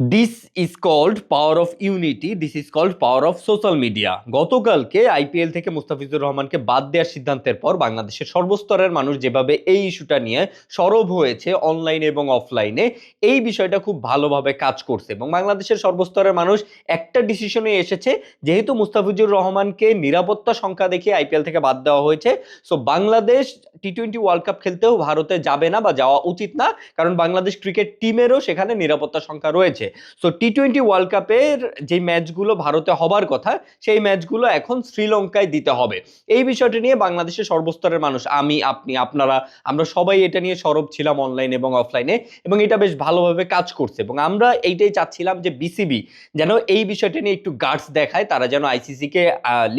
This is called power of unity, this is called power of social media. গতকালকে IPL থেকে মুস্তাফিজুর রহমানকে বাদ দেওয়ার সিদ্ধান্তের পর বাংলাদেশের সর্বস্তরের মানুষ যেভাবে এই ইস্যুটা নিয়ে সরব হয়েছে অনলাইনে এবং অফলাইনে, এই বিষয়টা খুব ভালোভাবে কাজ করছে এবং বাংলাদেশের সর্বস্তরের মানুষ একটা ডিসিশনে এসেছে, যেহেতু মুস্তাফিজুর রহমানকে নিরাপত্তা সংখ্যা দেখে আইপিএল থেকে বাদ দেওয়া হয়েছে, সো বাংলাদেশ টি-20 ওয়ার্ল্ড কাপ খেলতেও ভারতে যাবে না বা যাওয়া উচিত না, কারণ বাংলাদেশ ক্রিকেট টিমেরও সেখানে নিরাপত্তা সংখ্যা রয়েছে। সো টি-20 ওয়ার্ল্ড কাপের যে ম্যাচগুলো ভারতে হবার কথা, সেই ম্যাচগুলো এখন শ্রীলঙ্কায় দিতে হবে। এই বিষয়টা নিয়ে বাংলাদেশের সর্বস্তরের মানুষ, আমি, আপনি, আপনারা, আমরা সবাই এটা নিয়ে সরব ছিলাম অনলাইন এবং অফলাইনে, এবং এটা বেশ ভালোভাবে কাজ করছে। এবং আমরা এইটাই চাচ্ছিলাম যে বিসিবি যেন এই বিষয়টা নিয়ে একটু গার্ডস দেখায়, তারা যেন আইসিসিকে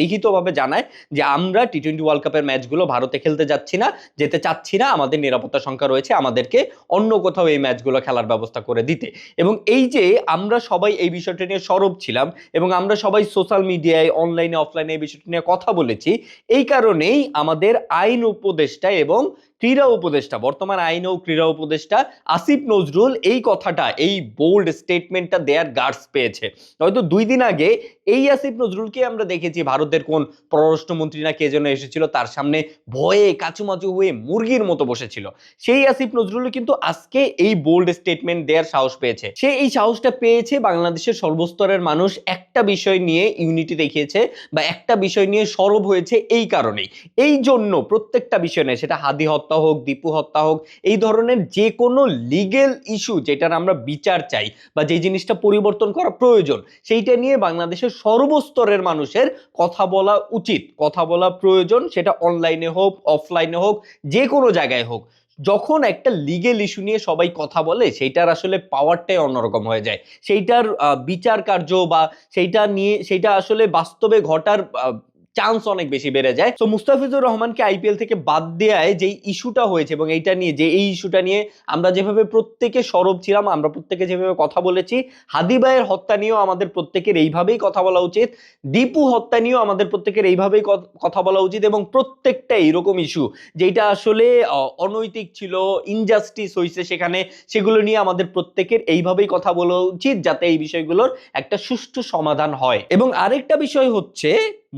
লিখিতভাবে জানায় যে আমরা টি-20 ওয়ার্ল্ড কাপের ম্যাচগুলো ভারতে খেলতে যাচ্ছি না, যেতে চাচ্ছি না, আমাদের নিরাপত্তা সংখ্যা রয়েছে, আমাদেরকে অন্য কোথাও এই ম্যাচগুলো খেলার ব্যবস্থা করে দিতে। এবং এই যে আমরা সবাই এই বিষয়টা নিয়ে সরব ছিলাম এবং আমরা সবাই সোশ্যাল মিডিয়ায়, অনলাইনে, অফলাইনে এই বিষয়টা নিয়ে কথা বলেছি, এই কারণেই আমাদের আইন উপদেষ্টা এবং ক্রীড়া উপদেষ্টা, বর্তমান আইন ও ক্রীড়া উপদেষ্টা আসিফ নজরুল এই কথাটা, এই বোল্ড স্টেটমেন্টটা দেয়ার গার্ডস পেয়েছে। হয়তো 2 দিন আগে এই আসিফ নজরুলকে আমরা দেখেছি ভারতের কোন পররাষ্ট্রমন্ত্রী না কে যেন এসেছিল, তার সামনে ভয়ে কাচুমাচু হয়ে মুরগির মতো বসেছিল। সেই আসিফ নজরুল কিন্তু আজকে এই বোল্ড স্টেটমেন্ট দেওয়ার সাহস পেয়েছে। সে এই সাহসটা পেয়েছে বাংলাদেশের সর্বস্তরের মানুষ একটা বিষয় নিয়ে ইউনিটি দেখিয়েছে বা একটা বিষয় নিয়ে সরব হয়েছে, এই কারণেই। এই জন্য প্রত্যেকটা বিষয় নিয়ে, সেটা হাদি হত্যা হোক, দীপু হত্যা হোক, এই ধরনের যে কোনো লিগেল ইস্যু যেটার আমরা বিচার চাই বা যে জিনিসটা পরিবর্তন করা প্রয়োজন, সেইটা নিয়ে বাংলাদেশের সর্বস্তরের মানুষের কথা বলা উচিত, কথা বলা প্রয়োজন, সেটা অনলাইনে হোক, অফলাইনে হোক, যে কোনো জায়গায় হোক। যখন একটা লিগেল ইস্যু নিয়ে সবাই কথা বলে, সেইটার আসলে পাওয়ারটাই অন্যরকম হয়ে যায়, সেইটার বিচার কার্য বা সেইটা নিয়ে, সেইটা আসলে বাস্তবে ঘটার চান্স অনেক বেশি বেড়ে যায়। তো মুস্তাফিজুর রহমানকে আইপিএল থেকে বাদ দেওয়ায় যে ইস্যুটা হয়েছে এবং এইটা নিয়ে যে এই ইস্যুটা নিয়ে আমরা যেভাবে প্রত্যেকে সরব ছিলাম, আমরা প্রত্যেকে যেভাবে কথা বলেছি, হাদি ভাইয়ের হত্যা নিয়েও আমাদের প্রত্যেকের এইভাবেই কথা বলা উচিত, দীপু হত্যা নিয়েও আমাদের প্রত্যেকের এইভাবেই কথা বলা উচিত, এবং প্রত্যেকটা এইরকম ইস্যু যেটা আসলে অনৈতিক ছিল, ইনজাস্টিস হয়েছে সেখানে, সেগুলো নিয়ে আমাদের প্রত্যেকের এইভাবেই কথা বলা উচিত, যাতে এই বিষয়গুলোর একটা সুষ্ঠু সমাধান হয়। এবং আরেকটা বিষয় হচ্ছে,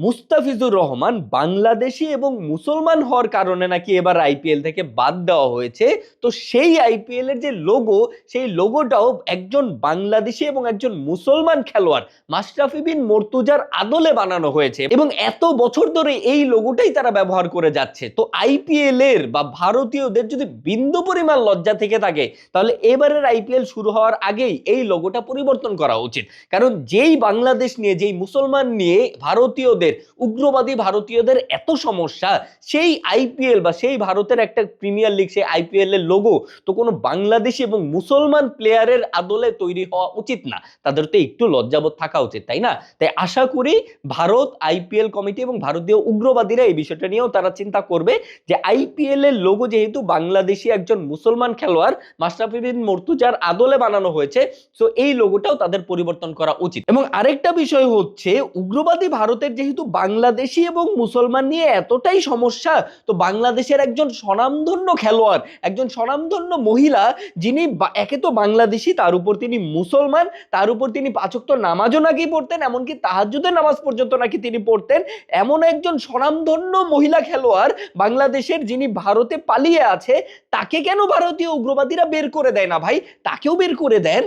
মুস্তাফিজুর রহমান বাংলাদেশি এবং মুসলমান হওয়ার কারণে নাকি এবার আইপিএল থেকে বাদ দেওয়া হয়েছে। তো সেই আইপিএল এর যে লোগো, সেই লোগোটাও একজন বাংলাদেশি এবং একজন মুসলমান খেলোয়াড় মাশরাফি বিন মর্তুজার আদলে বানানো হয়েছে, এবং এত বছর ধরে এই লোগোটাই তারা ব্যবহার করে যাচ্ছে। তো আইপিএল এর বা ভারতীয়দের যদি বিন্দু পরিমাণ লজ্জা থেকে থাকে, তাহলে এবারের আইপিএল শুরু হওয়ার আগেই এই লোগোটা পরিবর্তন করা উচিত। কারণ যেই বাংলাদেশ নিয়ে, যেই মুসলমান নিয়ে ভারতীয়দের, উগ্রবাদী ভারতীয়দের এত সমস্যা, সেই আইপিএল বা সেই ভারতের একটা প্রিমিয়ার লিগ, সেই আইপিএল এর লোগো তো কোনো বাংলাদেশি এবং মুসলমান প্লেয়ারের আদলে তৈরি হওয়া উচিত না। তাদের তো একটু লজ্জাবোধ থাকা উচিত, তাই না? তাই আশা করি ভারত আইপিএল কমিটি এবং ভারতীয় উগ্রবাদীরা এই বিষয়টা নিয়েও তারা চিন্তা করবে যে আইপিএল এর লোগো যেহেতু বাংলাদেশি একজন মুসলমান খেলোয়াড় মাশরাফি বিন মর্তুজার আদলে বানানো হয়েছে, সো এই লোগোটাও তাদের পরিবর্তন করা উচিত। এবং আরেকটা বিষয় হচ্ছে, উগ্রবাদী ভারতের যেহেতু বাংলাদেশি এবং মুসলমান নিয়ে এতটাই সমস্যা, তো বাংলাদেশের একজন স্বনামধন্য খেলোয়াড়, একজন স্বনামধন্য মহিলা, যিনি একে তো বাংলাদেশি, তার উপর তিনি মুসলমান, তার উপর তিনি 5 ওয়াক্ত নামাজও নাকি পড়তেন, এমনকি তাহাজ্জুদের নামাজ পর্যন্ত নাকি তিনি পড়তেন, এমন একজন স্বনামধন্য মহিলা খেলোয়াড় বাংলাদেশের, যিনি ভারতে পালিয়ে আছে, তাকে কেন ভারতীয় উগ্রবাদীরা বের করে দেয় না ভাই? তাকেও বের করে দেন।